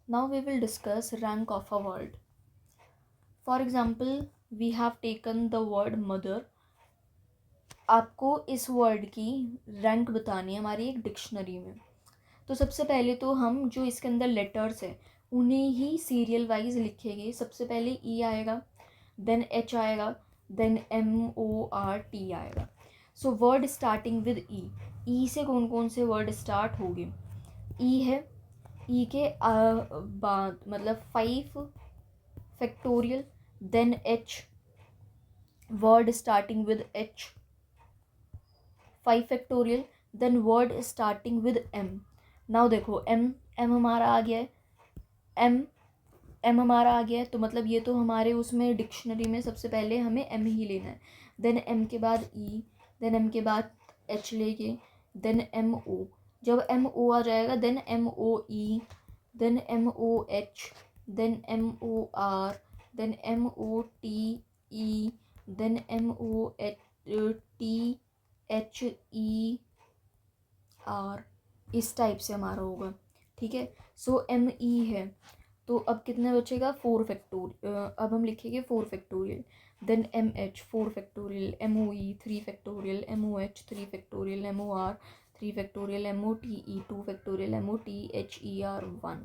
Now we will discuss rank of a word. For example, we have taken the word mother. आपको इस word की rank बतानी है हमारी एक डिक्शनरी में। तो सबसे पहले तो हम जो इसके अंदर लेटर्स है उन्हें ही सीरियल वाइज लिखेंगे। सबसे पहले ई आएगा, देन एच आएगा, देन MORT आएगा। सो वर्ड स्टार्टिंग विद ई। ई से कौन कौन से वर्ड स्टार्ट होंगे? ई है, ई के बाद मतलब 5 factorial, then H, word starting with H 5 factorial, then word starting with M. Now देखो एम हमारा आ गया है, एम हमारा आ गया है, तो मतलब ये तो हमारे उसमें डिक्शनरी में सबसे पहले हमें एम ही लेना है। देन एम के बाद ई, देन एम के बाद एच लेके, देन MO। जब MO आ जाएगा then MOE, then MOH, then MOR, then MOTE, then MOTHER। इस टाइप से हमारा होगा, ठीक है। सो ME है, तो अब कितने बचेगा? 4 फैक्टोरियल। अब हम लिखेंगे 4 factorial, then MH 4 factorial, MOE 3 factorial, MOH 3 factorial, MOR 3 factorial, MOTE 2 factorial, MOTHER 1।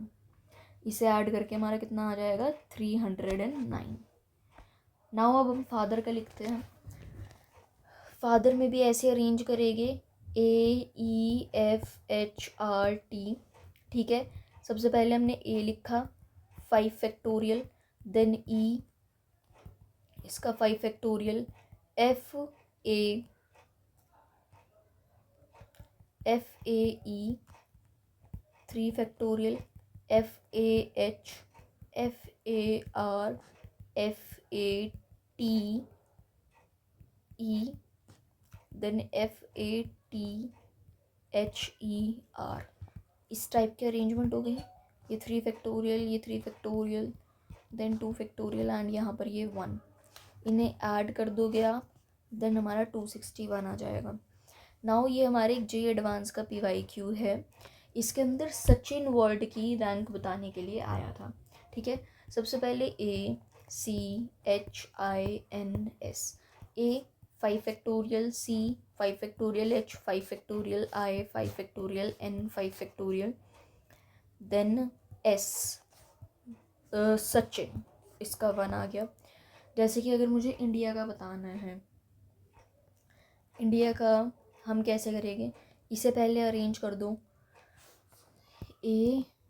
इसे ऐड करके हमारा कितना आ जाएगा? 309। नाउ अब हम फादर का लिखते हैं। फादर में भी ऐसे अरेंज करेंगे AEFHRT, ठीक है। सबसे पहले हमने ए लिखा 5 फैक्टोरियल, देन ई इसका 5 factorial, FAE 3 factorial, FAH, FAR, FATE, then FATHER। इस टाइप के अरेंजमेंट हो गई। ये 3 फैक्टोरियल, ये 3 फैक्टोरियल, देन 2 फैक्टोरियल एंड यहाँ पर ये 1। इन्हें ऐड कर दोगे आप, देन हमारा 261 आ जाएगा। नाउ ये हमारे जे एडवांस का PYQ है। इसके अंदर सचिन वर्ड की रैंक बताने के लिए आया था, ठीक है। सबसे पहले ACHINS। A 5 factorial, C 5 factorial, H 5 factorial, I 5 factorial, N 5 factorial, then S Sachin, इसका 1 आ गया। जैसे कि अगर मुझे इंडिया का बताना है, इंडिया का हम कैसे करेंगे? इसे पहले अरेंज कर दो ADIIN।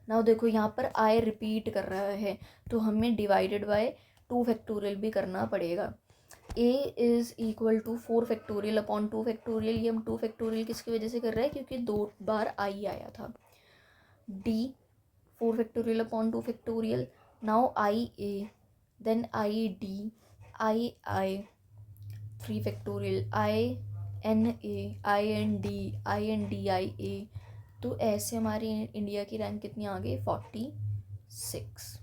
नाउ देखो यहाँ पर आई रिपीट कर रहा है, तो हमें डिवाइडेड बाय 2 फैक्टोरियल भी करना पड़ेगा। A is equal to 4 factorial upon 2 factorial. ये हम 2 फैक्टोरियल किसकी वजह से कर रहे हैं? क्योंकि 2 बार आई आया था। D 4 factorial upon 2 factorial. Now IA, then ID, II 3 factorial, INA, IND, INDIA। तो ऐसे हमारी इंडिया की रैंक कितनी आ गई? 46।